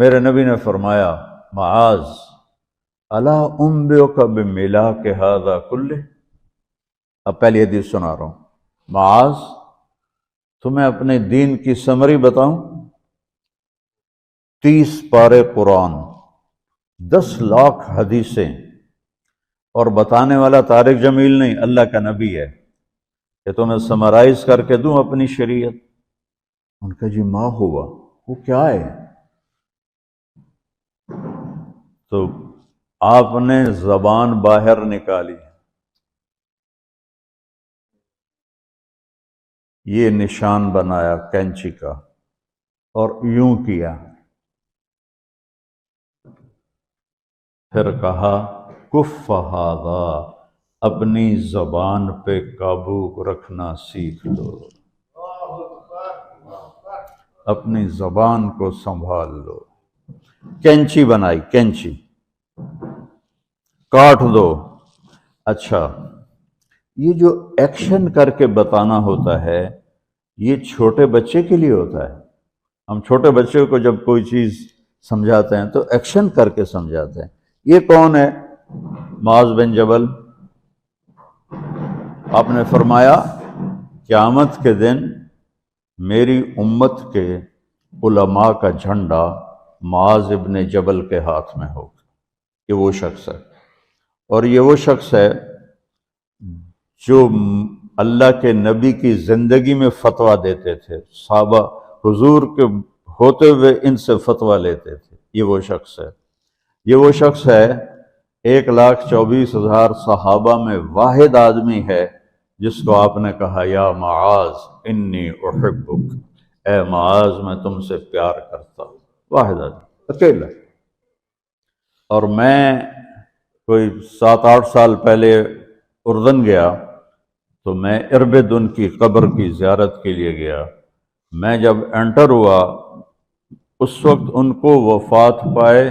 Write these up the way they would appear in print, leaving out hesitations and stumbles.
میرے نبی نے فرمایا معاذ الا انبئک بملاک ھذا کلہ، اب پہلی حدیث سنا رہا ہوں، معاذ تمہیں اپنے دین کی سمری بتاؤں؟ 30 پارے قرآن، 10 لاکھ حدیثیں، اور بتانے والا طارق جمیل نہیں، اللہ کا نبی ہے، کہ تمہیں سمرائز کر کے دوں اپنی شریعت۔ ان کا جی ما ہوا، وہ کیا ہے؟ تو آپ نے زبان باہر نکالی، یہ نشان بنایا کینچی کا اور یوں کیا، پھر کہا کف ھذا، اپنی زبان پہ قابو رکھنا سیکھ لو، اپنی زبان کو سنبھال لو۔ کینچی بنائی، کینچی کاٹ دو۔ اچھا، یہ جو ایکشن کر کے بتانا ہوتا ہے یہ چھوٹے بچے کے لیے ہوتا ہے۔ ہم چھوٹے بچے کو جب کوئی چیز سمجھاتے ہیں تو ایکشن کر کے سمجھاتے ہیں۔ یہ کون ہے؟ معاذ بن جبل۔ آپ نے فرمایا قیامت کے دن میری امت کے علماء کا جھنڈا معاذ ابن جبل کے ہاتھ میں ہوگا۔ یہ وہ شخص ہے، اور یہ وہ شخص ہے جو اللہ کے نبی کی زندگی میں فتویٰ دیتے تھے، صحابہ حضور کے ہوتے ہوئے ان سے فتویٰ لیتے تھے۔ یہ وہ شخص ہے، یہ وہ شخص ہے 1,24,000 صحابہ میں واحد آدمی ہے جس کو آپ نے کہا یا معاذ انی احبک، اے معاذ میں تم سے پیار کرتا ہوں۔ واحد آدمی، اکیلا۔ اور میں کوئی 7-8 سال پہلے اردن گیا تو میں اربد ان کی قبر کی زیارت کے لیے گیا۔ میں جب انٹر ہوا اس وقت ان کو وفات پائے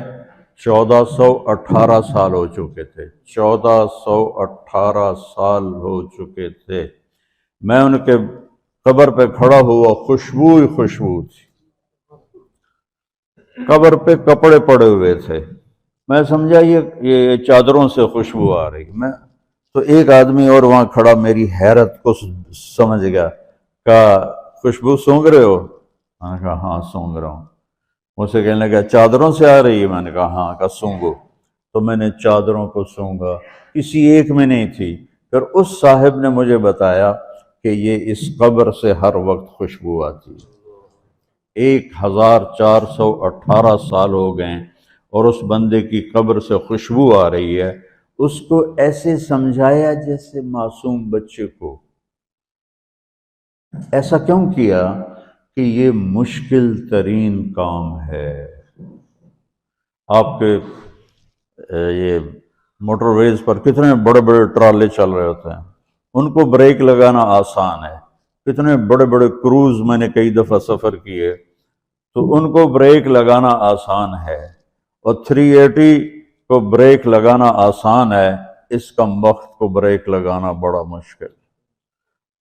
1418 سال ہو چکے تھے، 1418 سال ہو چکے تھے۔ میں ان کے قبر پہ کھڑا ہوا، خوشبو ہی خوشبو تھی، قبر پہ کپڑے پڑے ہوئے تھے۔ میں سمجھا یہ چادروں سے خوشبو آ رہی۔ میں تو ایک آدمی اور وہاں کھڑا میری حیرت کو سمجھ گیا، کہا خوشبو سونگ رہے ہو؟ میں نے کہا ہاں سونگ رہا ہوں۔ مجھ سے کہنے لگا چادروں سے آ رہی ہے؟ میں نے کہا ہاں۔ کہا سونگو۔ تو میں نے چادروں کو سونگا، کسی ایک میں نہیں تھی۔ پھر اس صاحب نے مجھے بتایا کہ یہ اس قبر سے ہر وقت خوشبو آتی ہے۔ 1418 سال ہو گئے اور اس بندے کی قبر سے خوشبو آ رہی ہے۔ اس کو ایسے سمجھایا جیسے معصوم بچے کو۔ ایسا کیوں کیا؟ کہ یہ مشکل ترین کام ہے۔ آپ کے یہ موٹر ویز پر کتنے بڑے بڑے ٹرالے چل رہے ہوتے ہیں، ان کو بریک لگانا آسان ہے۔ کتنے بڑے بڑے کروز میں نے کئی دفعہ سفر کیے تو ان کو بریک لگانا آسان ہے، اور 380 کو بریک لگانا آسان ہے، اس کم وقت کو بریک لگانا بڑا مشکل۔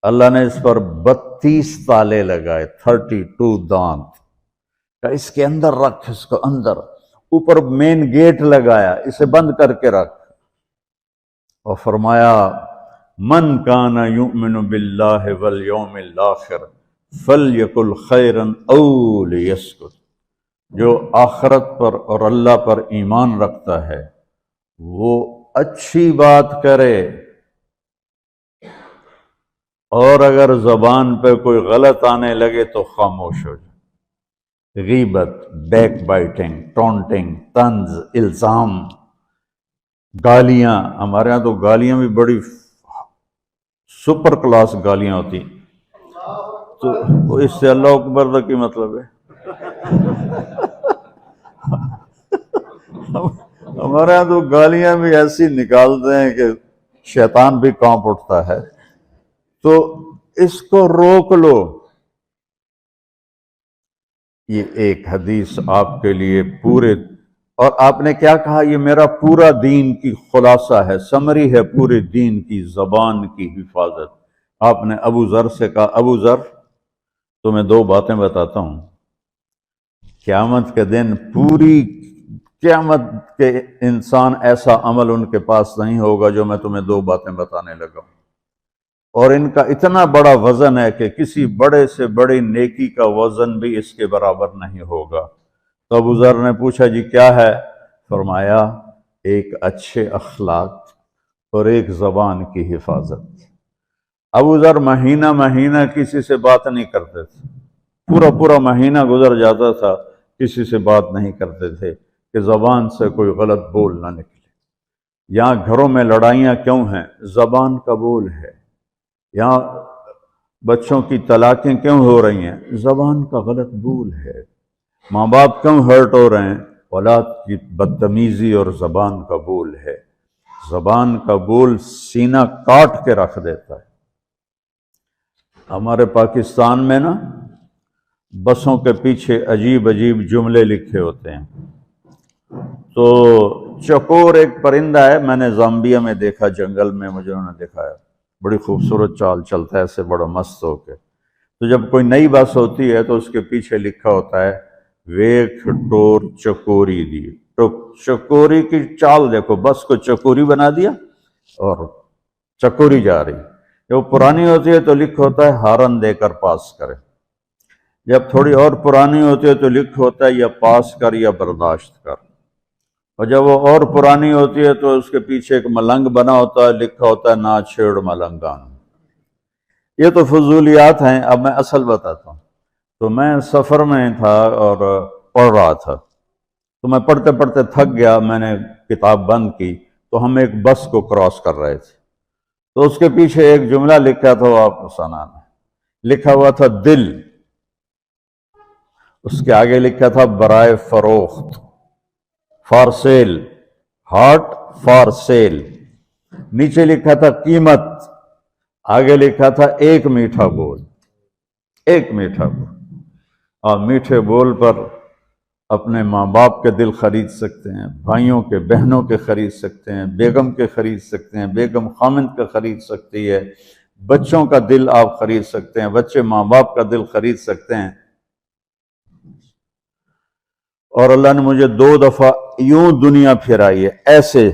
اللہ نے اس پر 32 تالے لگائے، 32 دانت، کہ اس کے اندر رکھ، اس کو اندر، اوپر مین گیٹ لگایا، اسے بند کر کے رکھ، اور فرمایا من کان یؤمن باللہ والیوم الآخر فلیقل خیرا او لیسکت، جو آخرت پر اور اللہ پر ایمان رکھتا ہے وہ اچھی بات کرے، اور اگر زبان پہ کوئی غلط آنے لگے تو خاموش ہو جائے۔ غیبت، بیک بائٹنگ، ٹونٹنگ، طنز، الزام، گالیاں۔ ہمارے ہاں تو گالیاں بھی بڑی سپر کلاس گالیاں ہوتی، تو اس سے اللہ اکبر کا کی مطلب ہے؟ ہمارے ہاں تو گالیاں بھی ایسی نکالتے ہیں کہ شیطان بھی کانپ اٹھتا ہے۔ تو اس کو روک لو۔ یہ ایک حدیث آپ کے لیے پورے، اور آپ نے کیا کہا؟ یہ میرا پورا دین کی خلاصہ ہے، سمری ہے پورے دین کی، زبان کی حفاظت۔ آپ نے ابو ذر سے کہا ابو ذر تمہیں 2 باتیں بتاتا ہوں، قیامت کے دن پوری قیامت کے انسان ایسا عمل ان کے پاس نہیں ہوگا جو میں تمہیں دو باتیں بتانے لگا ہوں، اور ان کا اتنا بڑا وزن ہے کہ کسی بڑے سے بڑی نیکی کا وزن بھی اس کے برابر نہیں ہوگا۔ تو ابو ذر نے پوچھا جی کیا ہے؟ فرمایا ایک اچھے اخلاق اور ایک زبان کی حفاظت۔ ابو ذر مہینہ مہینہ کسی سے بات نہیں کرتے تھے، پورا مہینہ گزر جاتا تھا کسی سے بات نہیں کرتے تھے کہ زبان سے کوئی غلط بول نہ نکلے۔ یہاں گھروں میں لڑائیاں کیوں ہیں؟ زبان کا بول ہے۔ یہاں بچوں کی طلاقیں کیوں ہو رہی ہیں؟ زبان کا غلط بول ہے۔ ماں باپ کیوں ہرٹ ہو رہے ہیں؟ اولاد کی بدتمیزی اور زبان کا بول ہے۔ زبان کا بول سینہ کاٹ کے رکھ دیتا ہے۔ ہمارے پاکستان میں نا بسوں کے پیچھے عجیب عجیب جملے لکھے ہوتے ہیں۔ تو چکور ایک پرندہ ہے، میں نے زامبیا میں دیکھا، جنگل میں مجھے انہوں نے دکھایا، بڑی خوبصورت چال چلتا ہے ایسے بڑا مست ہو کے۔ تو جب کوئی نئی بس ہوتی ہے تو اس کے پیچھے لکھا ہوتا ہے ویکھ ٹور چکوری دی۔ تو چکوری کی چال دیکھو، بس کو چکوری بنا دیا اور چکوری جا رہی۔ جب پرانی ہوتی ہے تو لکھ ہوتا ہے ہارن دے کر پاس کرے۔ جب تھوڑی اور پرانی ہوتی ہے تو لکھ ہوتا ہے یا پاس کر یا برداشت کر۔ اور جب وہ اور پرانی ہوتی ہے تو اس کے پیچھے ایک ملنگ بنا ہوتا ہے، لکھا ہوتا ہے نہ چھیڑ ملنگان۔ یہ تو فضولیات ہیں، اب میں اصل بتاتا ہوں۔ تو میں سفر میں تھا اور پڑھ رہا تھا، تو میں پڑھتے پڑھتے تھک گیا، میں نے کتاب بند کی، تو ہم ایک بس کو کراس کر رہے تھے، تو اس کے پیچھے ایک جملہ لکھا تھا، وہ آپ کو سنانا ہے۔ لکھا ہوا تھا دل، اس کے آگے لکھا تھا برائے فروخت، for sale, heart for sale. نیچے لکھا تھا قیمت، آگے لکھا تھا ایک میٹھا بول، ایک میٹھا بول۔ اور میٹھے بول پر اپنے ماں باپ کے دل خرید سکتے ہیں، بھائیوں کے بہنوں کے خرید سکتے ہیں، بیگم کے خرید سکتے ہیں، بیگم خامند کا خرید سکتی ہے، بچوں کا دل آپ خرید سکتے ہیں، بچے ماں باپ کا دل خرید سکتے ہیں۔ اور اللہ نے مجھے 2 دفعہ یوں دنیا پھرائی ہے، ایسے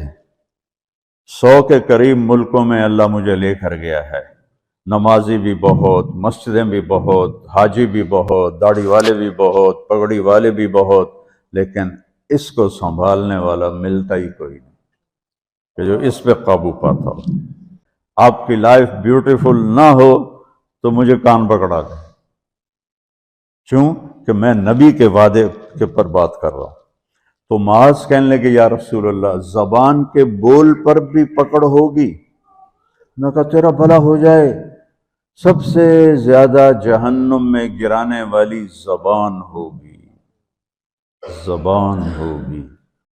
100 کے قریب ملکوں میں اللہ مجھے لے کر گیا ہے۔ نمازی بھی بہت، مسجدیں بھی بہت، حاجی بھی بہت، داڑھی والے بھی بہت، پگڑی والے بھی بہت، لیکن اس کو سنبھالنے والا ملتا ہی کوئی نہیں کہ جو اس پہ قابو پاتا ہو۔ آپ کی لائف بیوٹیفل نہ ہو تو مجھے کان پکڑا دیں، کیوں کہ میں نبی کے وعدے کے پر بات کر رہا ہوں۔ تو معاذ کہنے لگے یا رسول اللہ زبان کے بول پر بھی پکڑ ہوگی؟ میں کہا تیرا بھلا ہو جائے، سب سے زیادہ جہنم میں گرانے والی زبان ہوگی، زبان ہوگی۔